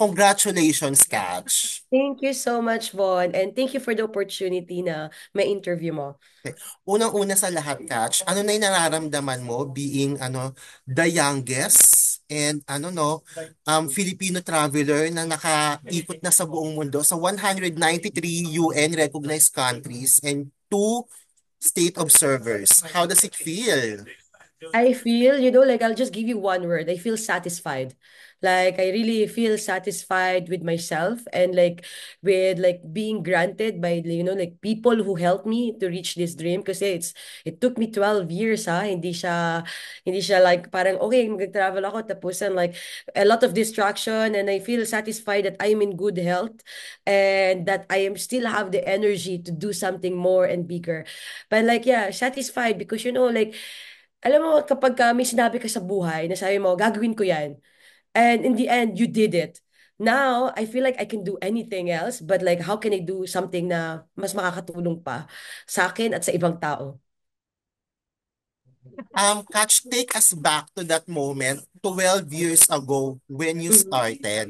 Congratulations, Catch. Thank you so much, Von, and thank you for the opportunity na may interview mo. Okay. Unang-una sa lahat, Catch, ano na yung nararamdaman mo being the youngest and Filipino traveler na nakaikot na sa buong mundo sa 193 UN recognized countries and two state observers. How does it feel? I feel, like I'll just give you one word. I feel satisfied. Like I really feel satisfied with myself and like with like being granted by like people who helped me to reach this dream kasi it took me 12 years hindi siya like parang okay mag-travel ako tapos and like a lot of distraction and I feel satisfied that I'm in good health and that I am still have the energy to do something more and bigger. But like yeah, satisfied because like alam mo, kapag may sinabi ka sa buhay na sabi mo, gagawin ko yan. And in the end, you did it. Now, I feel like I can do anything else, but like, how can I do something na mas makakatulong pa sa akin at sa ibang tao? Catch, take us back to that moment 12 years ago when you Mhm. started.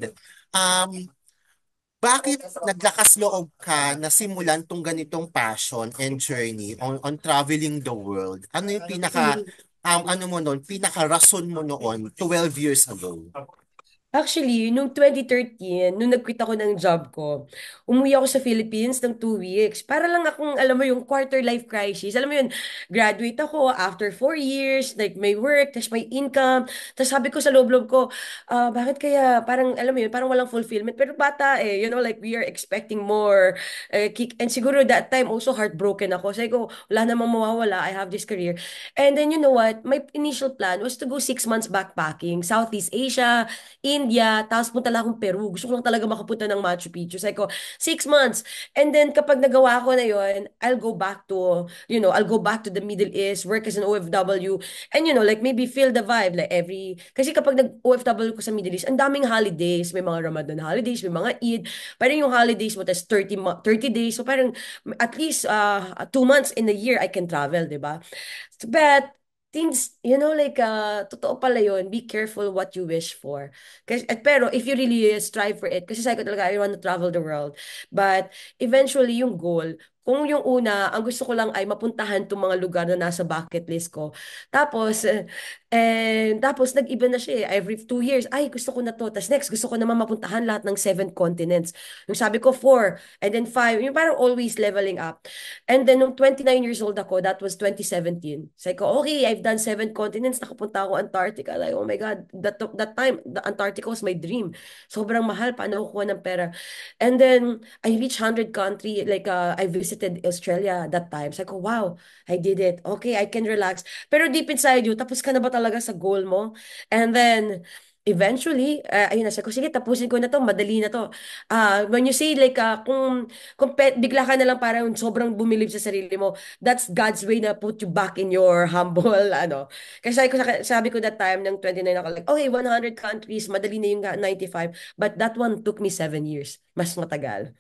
Um, Bakit naglakas loob ka na simulan tong ganitong passion and journey on traveling the world? Ano yung Mhm. ano mo noon, pinaka rason mo noon 12 years ago? Actually, nung 2013, nung nag-quit ako ng job ko, umuwi ako sa Philippines ng 2 weeks. Para lang akong, alam mo, yung quarter life crisis. Alam mo yun, graduate ako after 4 years, like may work, tapos may income. Tapos sabi ko sa loob-loob ko, bakit kaya, parang, alam mo yun, parang walang fulfillment. Pero bata eh, like we are expecting more. Kick. And siguro that time also heartbroken ako. Sabi ko, wala namang mawawala, I have this career. And then you know what, my initial plan was to go 6 months backpacking, Southeast Asia, India, tapos punta lang akong Peru. Gusto ko lang talaga makapunta ng Machu Picchu. Sabi ko, 6 months. And then kapag nagawa ko na yon, I'll go back to the Middle East, work as an OFW, and like maybe feel the vibe, like kasi kapag nag-OFW ko sa Middle East, ang daming holidays, may mga Ramadan holidays, may mga Eid, parang yung holidays mo, tas 30 days, so parang at least 2 months in a year I can travel, di ba? But things, like, totoo pala yun. Be careful what you wish for. Kasi, pero if you really strive for it, kasi sabi ko talaga, I want to travel the world. But eventually, yung goal, kung yung una, ang gusto ko lang ay mapuntahan itong mga lugar na nasa bucket list ko. Tapos, tapos nag-iba na siya eh. Every 2 years, ay, gusto ko na to. Tapos next, gusto ko naman mapuntahan lahat ng 7 continents. Yung sabi ko, four, and then five. Yung parang always leveling up. And then, nung 29 years old ako, that was 2017. Sabi ko, okay, I've done 7 continents, nakapunta ako Antarctica. Like, oh my God, that time, the Antarctica was my dream. Sobrang mahal, paano ako kuha ng pera? And then, I reached 100 country, like, I visited Australia that time. Sabi ko, wow, I did it. Okay, I can relax. Pero deep inside you, tapos ka na ba talaga sa goal mo? And then, eventually, ayun na, sabi ko, sige, tapusin ko na to, madali na to. When you say, like, kung bigla ka na lang parang sobrang bumilib sa sarili mo, that's God's way na put you back in your humble, ano. Kasi sabi ko that time, ng 29 ako, like, okay, 100 countries, madali na yung 95, but that one took me 7 years. Mas matagal.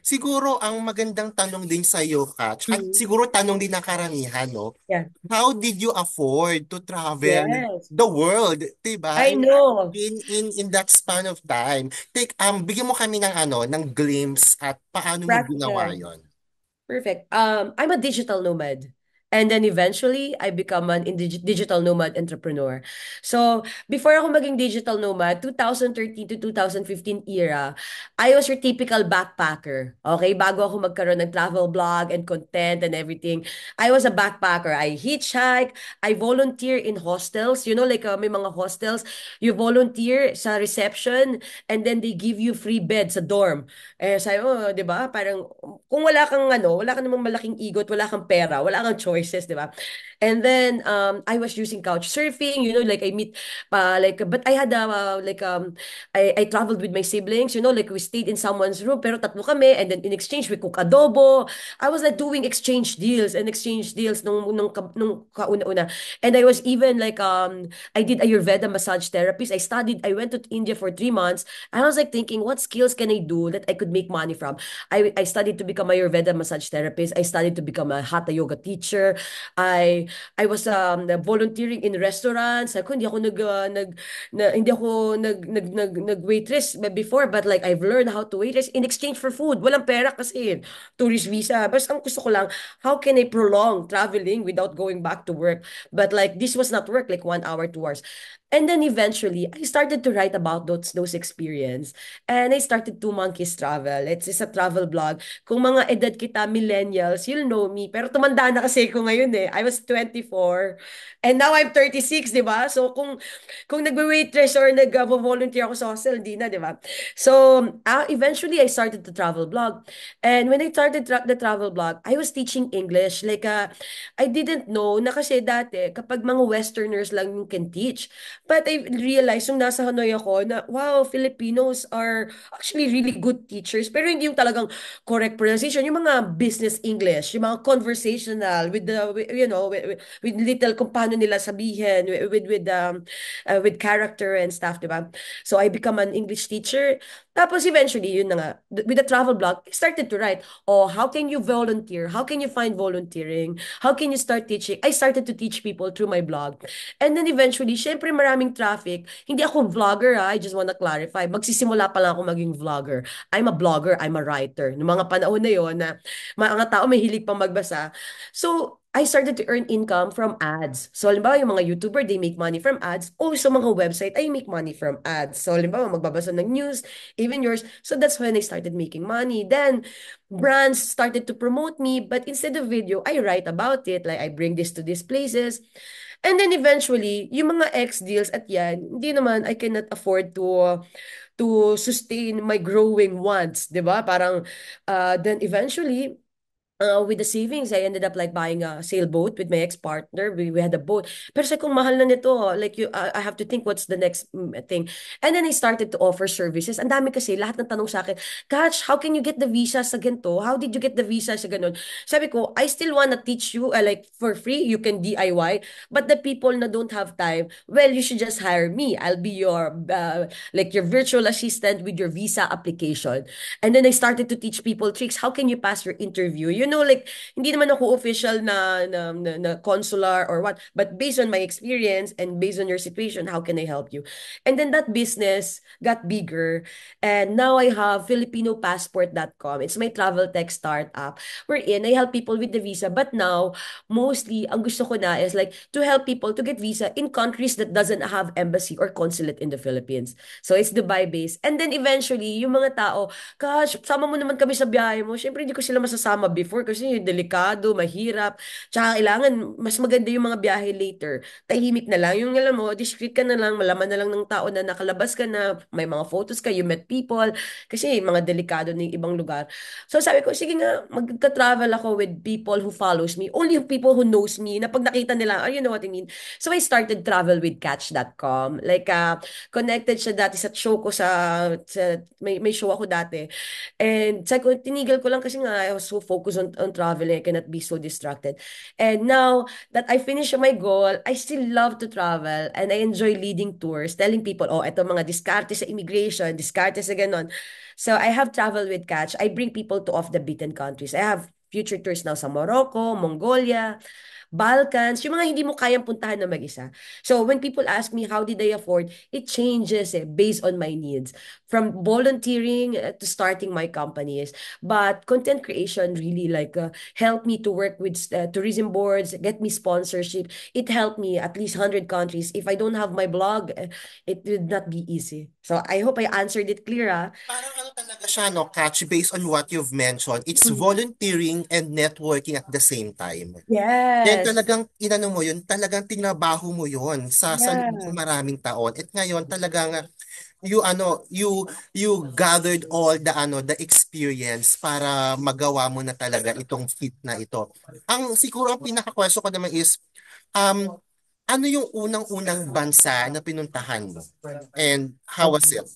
Siguro ang magandang tanong din sa iyo, Catch, at Mhm. siguro tanong din ng karamihan, no? Yeah. How did you afford to travel Yes. the world, 'di ba? I know. In that span of time. Bigyan mo kami ng ng glimpse at paano mo ginawa Practical. 'yon. Perfect. I'm a digital nomad. And then eventually, I become an digital nomad entrepreneur. So, before ako maging digital nomad, 2013 to 2015 era, I was your typical backpacker. Okay? Bago ako magkaroon ng travel blog and content and everything, I was a backpacker. I hitchhike, I volunteer in hostels. Like may mga hostels, you volunteer sa reception and then they give you free bed sa dorm. Sabi mo, 'di ba? Parang kung wala ka namang malaking igot, wala kang pera, wala kang choices, 'di ba? And then I was using couch surfing, like I meet but I had I traveled with my siblings, like we stayed in someone's room pero tatlo kami and then in exchange we cook adobo. I was like doing exchange deals nung kauna-una. And I was even like I did Ayurveda massage therapist. I went to India for 3 months. I was like thinking, what skills can I do that I could make money from? I studied to become a Ayurveda massage therapist. I studied to become a Hatha yoga teacher. I I was volunteering in restaurants. Ako hindi ako hindi ako nag waitress before, but like I've learned how to waitress in exchange for food. Walang pera kasi tourist visa. Basta ang gusto ko lang, how can I prolong traveling without going back to work? But like this was not work, like 1 hour, 2 hours. And then eventually, I started to write about those experience. And I started Two Monkeys Travel. It's a travel blog. Kung mga edad kita, millennials, you'll know me. Pero tumanda na kasi ko ngayon eh. I was 24. And now I'm 36, di ba? So kung nagwe-waitress or nag-volunteer ako sa hostel, hindi na, di ba? So eventually, I started the travel blog. And when I started the travel blog, I was teaching English. Like, I didn't know na kasi dati, kapag mga Westerners lang yung can teach. But I realized nung nasa Hanoi ako na, wow, Filipinos are actually really good teachers. Pero hindi yung talagang correct pronunciation. Yung mga business English, yung mga conversational with the, with little kung paano nila sabihin, with character and stuff, di ba? So I become an English teacher. Tapos eventually, yun na nga, with the travel blog, I started to write, oh, how can you volunteer? How can you find volunteering? How can you start teaching? I started to teach people through my blog. And then eventually, syempre maraming traffic. Hindi ako vlogger ha, I just wanna clarify. Magsisimula pa lang ako maging vlogger. I'm a blogger, I'm a writer. Noong mga panahon na yon na mga tao may hilig pang magbasa. So, I started to earn income from ads. So, halimbawa, yung mga YouTuber, they make money from ads. Also, mga website, I make money from ads. So, halimbawa, magbabasa ng news, even yours. So, that's when I started making money. Then, brands started to promote me, but instead of video, I write about it. Like, I bring this to these places. And then eventually, yung mga X deals at yan, hindi naman, I cannot afford to sustain my growing wants, 'di ba? Parang then eventually with the savings, I ended up like buying a sailboat with my ex-partner. We had a boat. Pero sa kung mahal na nito, like I have to think what's the next thing. And then I started to offer services. Ang dami kasi, lahat ng tanong sa akin, Catch, how can you get the visa sa ganito? How did you get the visa sa ganon? Sabi ko, I still wanna teach you, like for free, you can DIY. But the people na don't have time, well, you should just hire me. I'll be your, like your virtual assistant with your visa application. And then I started to teach people tricks. How can you pass your interview? Like, hindi naman ako official na consular or what. But based on my experience and based on your situation, how can I help you? And then that business got bigger. And now I have FilipinoPassport.com. It's my travel tech startup wherein I help people with the visa. But now, mostly, ang gusto ko na is like to help people to get visa in countries that doesn't have embassy or consulate in the Philippines. So it's Dubai-based. And then eventually, yung mga tao, Gosh, sama mo naman kami sa biyahe mo. Siyempre, hindi ko sila masasama before kasi delikado, mahirap. Tsaka kailangan, mas maganda yung mga biyahe later. Tahimik na lang. Yung alam mo, discreet ka na lang, malaman na lang ng tao na nakalabas ka na, may mga photos ka, you met people. Kasi mga delikado na yung ibang lugar. So sabi ko, sige nga, magka-travel ako with people who follows me. Only people who knows me, na pag nakita nila, oh, you know what I mean? So I started travel with Catch.com. Like, connected siya dati sa show ko may show ako dati. And sabi ko, tinigil ko lang kasi nga I was so focused on traveling, I cannot be so distracted. And now that I finished my goal, I still love to travel and I enjoy leading tours, telling people, oh, eto mga diskarte sa immigration, diskarte sa ganon. So I have traveled with Catch. I bring people to off the beaten countries. I have future tours now sa Morocco, Mongolia, Balkans, yung mga hindi mo kayang puntahan na mag-isa. So when people ask me how did I afford, it changes based on my needs. From volunteering to starting my companies. But content creation really like helped me to work with tourism boards, get me sponsorship. It helped me at least 100 countries. If I don't have my blog, it would not be easy. So I hope I answered it clear, ah. Parang ano talaga siya, no, Catch, based on what you've mentioned, it's Mhm. volunteering and networking at the same time. Then Yes. talagang inano mo yun, talagang tinabaho mo yun sa loob ng Yeah. maraming taon. At ngayon talagang you ano, you gathered all the the experience para magawa mo na talaga itong fit na ito. Ang siguro ang pinaka-question ko naman is um ano yung unang-unang bansa na pinuntahan mo? And how was it?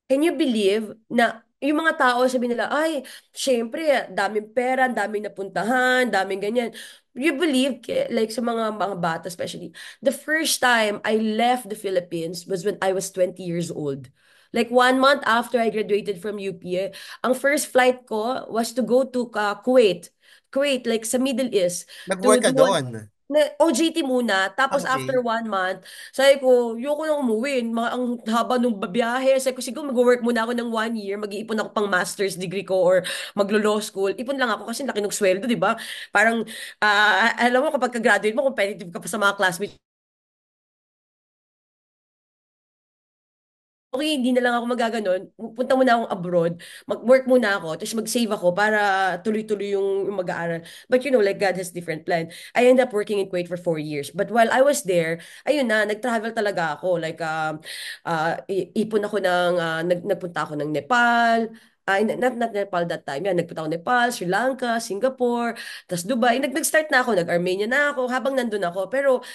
Can you believe na yung mga tao sabi nila, ay, syempre, daming pera, daming napuntahan, daming ganyan. You believe, like sa mga bata especially, the first time I left the Philippines was when I was 20 years old. Like 1 month after I graduated from UP, ang first flight ko was to go to Kuwait. Kuwait, like sa Middle East, to Nag-work ka do doon? OJT muna, tapos after Okay. 1 month, sabi ko, yoko na umuwi. Ang haba nung babiyahe. Sabi ko, siguro mag-work muna ako ng 1 year, mag-iipon ako pang master's degree ko or maglo-law school. Ipon lang ako kasi laki ng sweldo, di ba? Parang, alam mo, kapag ka-graduate mo, competitive ka pa sa mga classmates. Okay, hindi na lang ako magaganon. Punta muna akong abroad. Mag-work muna ako. Tapos mag-save ako para tuloy-tuloy yung mag-aaral. But you know, like God has different plan. I ended up working in Kuwait for 4 years. But while I was there, ayun na, nag-travel talaga ako. Like, ipon ako nagpunta ako ng Nepal. Not Nepal that time. Yan, nagpunta ako Nepal, Sri Lanka, Singapore, tapos Dubai. Nag-start na ako, nag-Armenia na ako habang nandun ako. Pero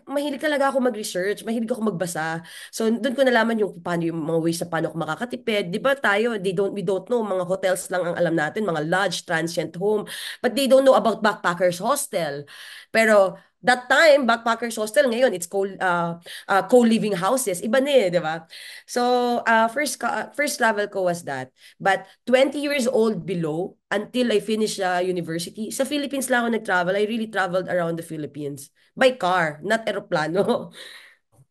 mahilig talaga ako mag-research, mahilig ako magbasa. So, doon ko nalaman yung paano yung mga ways sa paano ako makakatipid. Di ba tayo, we don't know, mga hotels lang ang alam natin, mga lodge, transient home, but they don't know about backpackers hostel. Pero, that time, backpackers hostel, ngayon, it's co-living houses. Iba na eh, di ba? So, first travel ko was that. But 20 years old below, until I finished university, sa Philippines lang ako nag-travel. I really traveled around the Philippines. By car, not eroplano.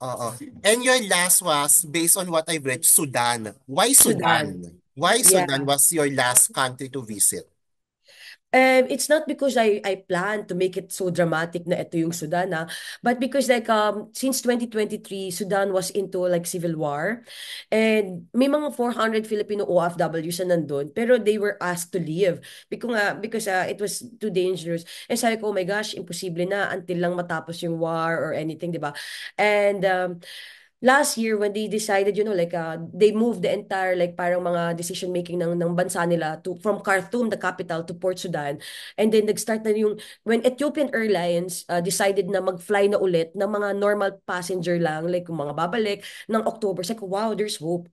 Oo. And your last was, based on what I've read, Sudan. Why Sudan. Sudan? Why Yeah. Sudan was your last country to visit? It's not because I plan to make it so dramatic na ito yung Sudan, but because like since 2023 Sudan was into like civil war, and may mga 400 Filipino OFWs na nandun, pero they were asked to leave because it was too dangerous. And sabi ko, oh my gosh, imposible na until lang matapos yung war or anything, 'di ba? And last year when they decided, like they moved the entire like parang mga decision making ng bansa nila to from Khartoum, the capital, to Port Sudan. And then nag-start na yung when Ethiopian Airlines decided na mag-fly na ulit ng mga normal passenger lang, like yung mga babalik ng October. Sabi ko, wow, there's hope.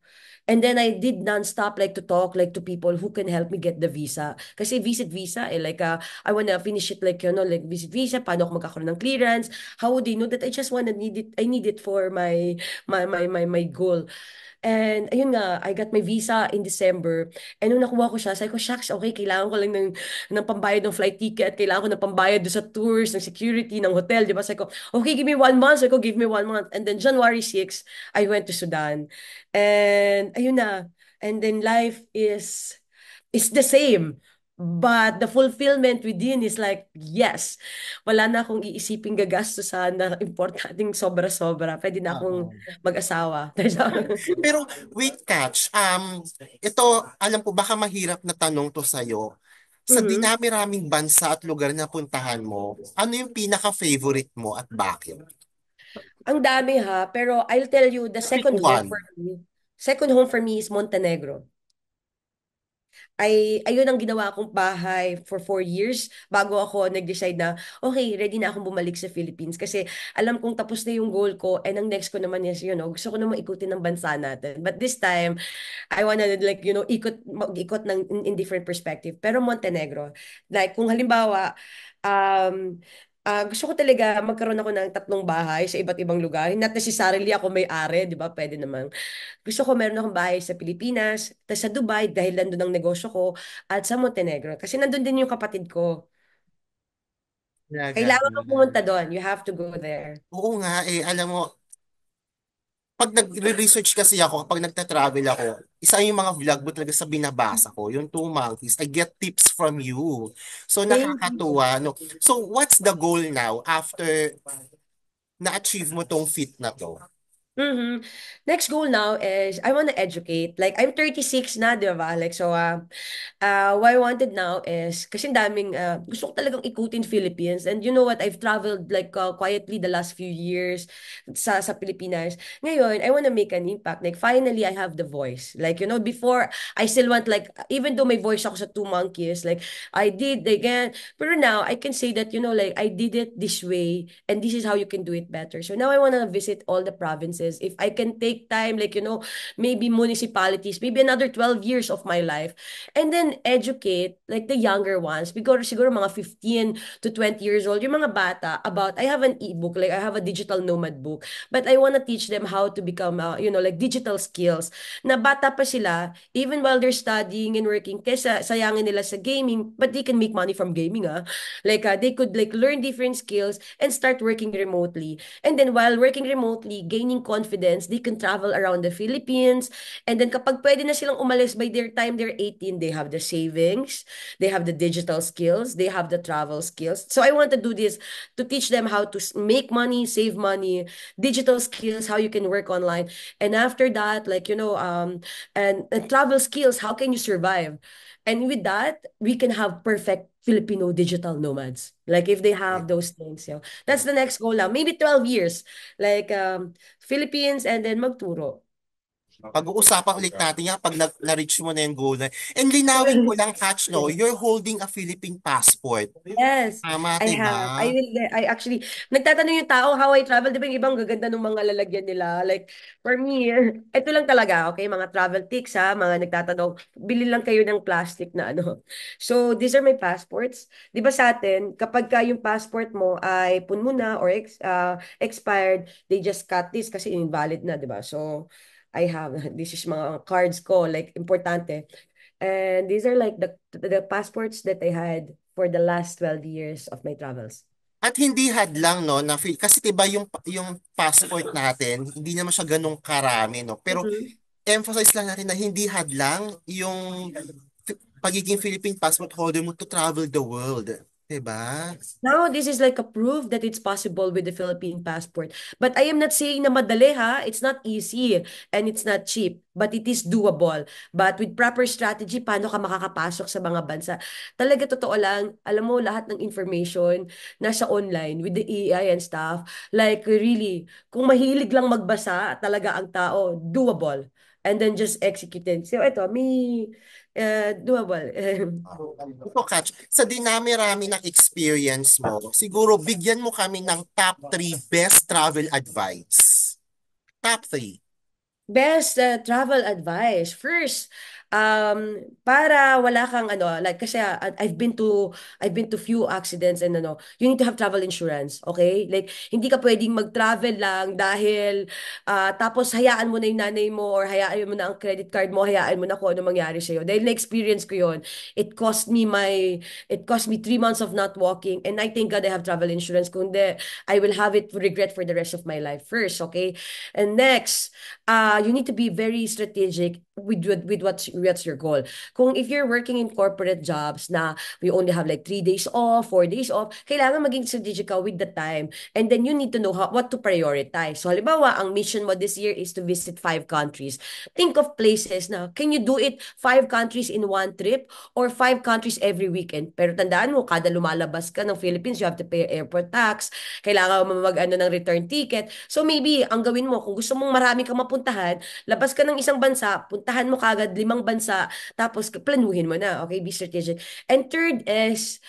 And then I did non-stop like to talk like to people who can help me get the visa. Kasi visit visa like I wanna finish it like like visit visa, paano ako magkakaroon ng clearance? How would they know that I just wanna need it? I need it for my goal. And ayun nga, I got my visa in December. And nung nakuha ko siya, sabi ko, shucks, okay, kailangan ko lang ng pambayad ng flight ticket, kailangan ko ng pambayad doon sa tours, ng security, ng hotel, di ba? Sabi ko, okay, give me 1 month. Sabi ko, give me 1 month. And then January 6, I went to Sudan. And ayun na. And then life is the same. But the fulfillment within is like, yes, wala na akong iisiping gagastusan na importanteng sobra-sobra. Pwede na akong Oo. mag-asawa. Pero wait, Catch. Ito, alam ko, baka mahirap na tanong to sa'yo. Sa Mhm. dinami-raming bansa at lugar na puntahan mo, ano yung pinaka-favorite mo at bakit? Ang dami ha, pero I'll tell you, the Pick one. second home for me is Montenegro. Ayun ang ginawa kong bahay for 4 years bago ako nag-decide na, okay, ready na akong bumalik sa Philippines. Kasi alam kong tapos na yung goal ko and ang next ko naman is, gusto ko naman ikutin ng bansa natin. But this time, I wanna like, mag-ikot in different perspective. Pero Montenegro, like kung halimbawa, um, gusto ko talaga magkaroon ako ng 3 bahay sa iba't ibang lugar. Not necessarily ako may-ari, di ba? Pwede naman. Gusto ko meron akong bahay sa Pilipinas, tapos sa Dubai dahil nandun ang negosyo ko, at sa Montenegro. Kasi nandun din yung kapatid ko. Talaga. Kailangan mo pumunta doon. You have to go there. Oo nga, alam mo, pag nag-research kasi ako, kapag nagta-travel ako, isa yung mga vlog mo talaga sa binabasa ko, yung 2 monkeys, I get tips from you. So Thank you. nakakatuwa, no? So what's the goal now after na-achieve mo tong fit na to? Mhm. Next goal now is I want to educate. Like I'm 36 na, 'di ba? Like so what I wanted now is kasi ang daming gusto ko talagang ikutin Philippines, and you know what, I've traveled like quietly the last few years sa Pilipinas. Ngayon, I want to make an impact. Like finally I have the voice. Like before I still want like even though may voice ako sa Two Monkeys, like I did again, pero now I can say that like I did it this way and this is how you can do it better. So now I want to visit all the provinces provinces, if I can take time, like, maybe municipalities, maybe another 12 years of my life, and then educate, like, the younger ones, because siguro mga 15 to 20 years old, yung mga bata, about, I have an ebook, like, I have a digital nomad book, but I want to teach them how to become, like, digital skills, na bata pa sila, even while they're studying and working, kesa sayangin nila sa gaming, but they can make money from gaming, ah. Like, they could, like, learn different skills and start working remotely. And then while working remotely, gaining confidence, they can travel around the Philippines. And then kapag pwede na silang umalis by their time they're 18, they have the savings, they have the digital skills, they have the travel skills. So I want to do this to teach them how to make money, save money, digital skills, how you can work online. And after that, like, and travel skills, how can you survive? And with that, we can have perfect Filipino digital nomads. Like if they have those things, that's the next goal now. Maybe 12 years. Like Philippines and then magturo. Pag-uusapan ulit natin yan pag na-reach mo na yung goal na. And linawin ko lang, Hatch, no, you're holding a Philippine passport. Yes, Tama, I have. diba? I actually, nagtatanong yung tao how I travel, di ba yung ibang gaganda ng mga lalagyan nila? Like, for me, ito lang talaga, okay? Mga travel tips ha, mga nagtatanong, bili lang kayo ng plastic na ano. So, these are my passports. Di ba sa atin, kapag ka yung passport mo ay punmo na or expired, they just cut this kasi invalid na, di ba? So, I have, this is mga cards ko, like, importante. And these are like the passports that I had for the last 12 years of my travels. At hindi hadlang, no, na kasi 'di ba yung passport natin, hindi naman siya ganun karami, no. Pero Mhm. emphasize lang natin na hindi hadlang yung pagiging Philippine passport holder mo to travel the world, 'di ba? Now, this is like a proof that it's possible with the Philippine passport. But I am not saying na madali ha. It's not easy and it's not cheap. But it is doable. But with proper strategy, paano ka makakapasok sa mga bansa? Talaga totoo lang, alam mo, lahat ng information nasa online with the AI and stuff. Like really, kung mahilig lang magbasa talaga ang tao, doable. And then just execute it. So ito, may doable. Ito, Catch, sa dinami-rami ng experience mo, siguro bigyan mo kami ng top 3 best travel advice. Top 3. Best travel advice. First, para wala kang ano, like kasi I've been to few accidents and ano, you need to have travel insurance, okay? Like hindi ka pwedeng mag-travel lang dahil tapos hayaan mo na yung nanay mo or hayaan mo na ang credit card mo, hayaan mo na kung ano mangyari sa iyo. Dahil na-experience ko 'yon. It cost me 3 months of not walking and I thank God I have travel insurance. Kundi I will have it regret for the rest of my life first, okay? And next, you need to be very strategic with what's your goal. Kung if you're working in corporate jobs na we only have like 3 days off, 4 days off, kailangan maging strategic ka with the time. And then you need to know what to prioritize. So halimbawa, ang mission mo this year is to visit 5 countries. Think of places na can you do it 5 countries in one trip or 5 countries every weekend. Pero tandaan mo, kada lumalabas ka ng Philippines, you have to pay airport tax, kailangan mo mag-ano ng return ticket. So maybe ang gawin mo, kung gusto mong marami kang mapuntahan, labas ka ng isang bansa, puntahan mo kagad 5 bansa, tapos planuhin mo na, okay? Be strategic. And third is,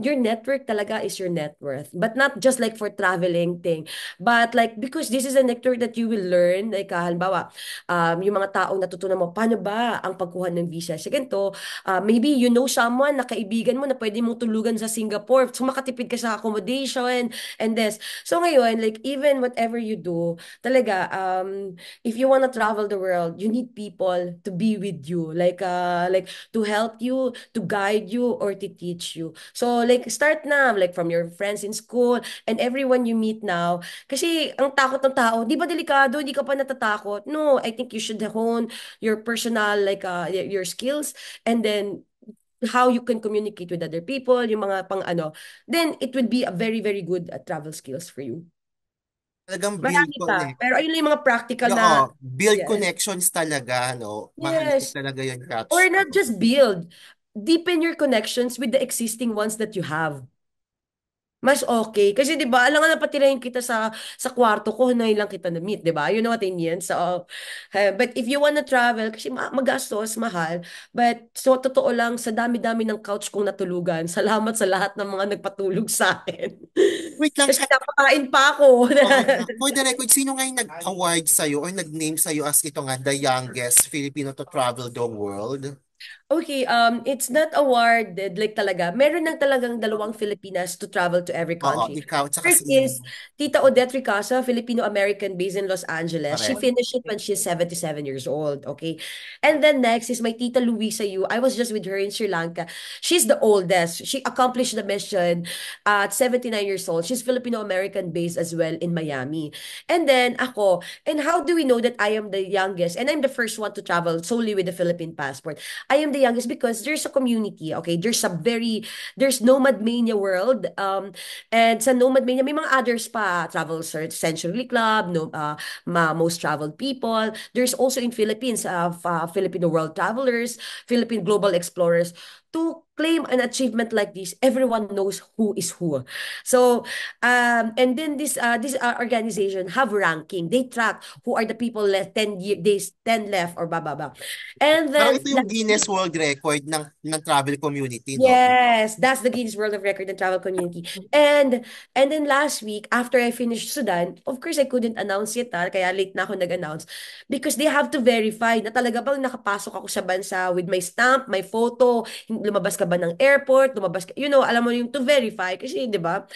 your network talaga is your net worth. But not just like for traveling thing, but like because this is a network that you will learn, like halimbawa, yung mga taong natutunan mo, paano ba ang pagkuha ng visa? Sa ganito, maybe you know someone na kaibigan mo na pwede mong tulugan sa Singapore, so makatipid ka sa accommodation and this. So ngayon, like even whatever you do, talaga, if you wanna travel the world, you need people to be with you, like to help you, to guide you, or to teach you. So like start na, like from your friends in school and everyone you meet now. Kasi ang takot ng tao, di ba delikado, hindi ka pa natatakot? No, I think you should hone your personal, like your skills, and then how you can communicate with other people, yung mga pang ano, then it would be a very, very good travel skills for you. Talagang build Marami pa. connect. Pero ayun lang yung mga practical na, Oo, build yes. connections talaga, no? Mahalaga Yes. talaga yung Or Catch. not just build. Deepen your connections with the existing ones that you have. Mas okay. Kasi 'di ba, alangan na patirahin kita sa kwarto ko na lang kita na-meet, 'di ba? You know what I mean? So, but if you wanna travel, kasi magastos, mahal. But so totoo lang, sa dami-dami ng couch kong natulugan, salamat sa lahat ng mga nagpatulog sa akin. Wait lang, Kasi napakain pa ako. oo nga. For the record, sino nga yung nag-award sa'yo or nag-name sa'yo as ito nga, the youngest Filipino to travel the world? Okay, it's not awarded like talaga. Meron ng talagang dalawang Filipinas to travel to every Oo, country. ikaw, tsaka First si is Tita Odette Ricasa, Filipino-American based in Los Angeles. She Correct. finished it when she's 77 years old, okay? And then next is my Tita Luisa Yu. I was just with her in Sri Lanka. She's the oldest. She accomplished the mission at 79 years old. She's Filipino-American based as well in Miami. And then ako, and how do we know that I am the youngest? And I'm the first one to travel solely with the Philippine passport. I am the youngest because there's a community, okay? There's Nomad Mania World, and sa Nomad Mania, may mga others pa, Travel Century Club, no, Most Traveled People. There's also in Philippines, Filipino World Travelers, Philippine Global Explorers. To claim an achievement like this, everyone knows who is who. So, and then this organization have ranking. They track who are the people left 10 days, 10 left or blah blah blah. And Parang then ito yung Guinness World Record ng travel community, no? yes, that's the Guinness World of Record and travel community. And then last week, after I finished Sudan, of course I couldn't announce it, kaya late na ako nag-announce because they have to verify na talaga bang nakapasok ako sa bansa with my stamp, my photo, lumabas ka ba ng airport, lumabas ka, alam mo yung to verify kasi 'di ba?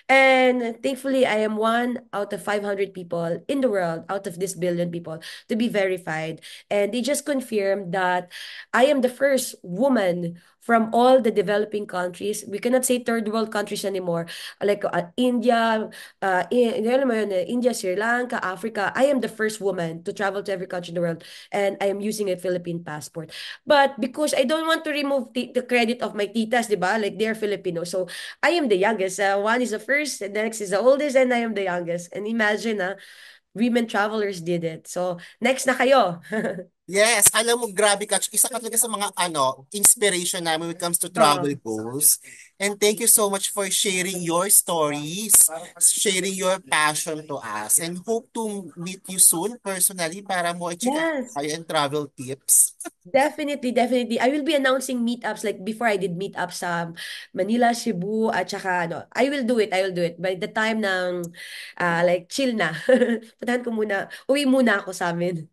And thankfully, I am one out of 500 people in the world, out of this billion people, to be verified. And they just confirmed that I am the first woman from all the developing countries. We cannot say third world countries anymore. Like India, alam mo yun, India, Sri Lanka, Africa. I am the first woman to travel to every country in the world. And I am using a Philippine passport. But because I don't want to remove the credit of my titas, di ba? Like they're Filipino. So I am the youngest. One is the first, and the next is the oldest, and I am the youngest. And imagine, women travelers did it. So, next na kayo. Yes, alam mo, grabe ka. Isa ka talaga sa mga inspiration namin when it comes to travel Oo. goals. And thank you so much for sharing your stories, sharing your passion to us. And hope to meet you soon personally para mo i-chika Yes, tayo and travel tips. definitely, definitely. I will be announcing meetups like before I did meetups sa Manila, Cebu, at saka ano, I will do it, I will do it. By the time ng like chill na. Puntahan ko muna, uwi muna ako sa amin.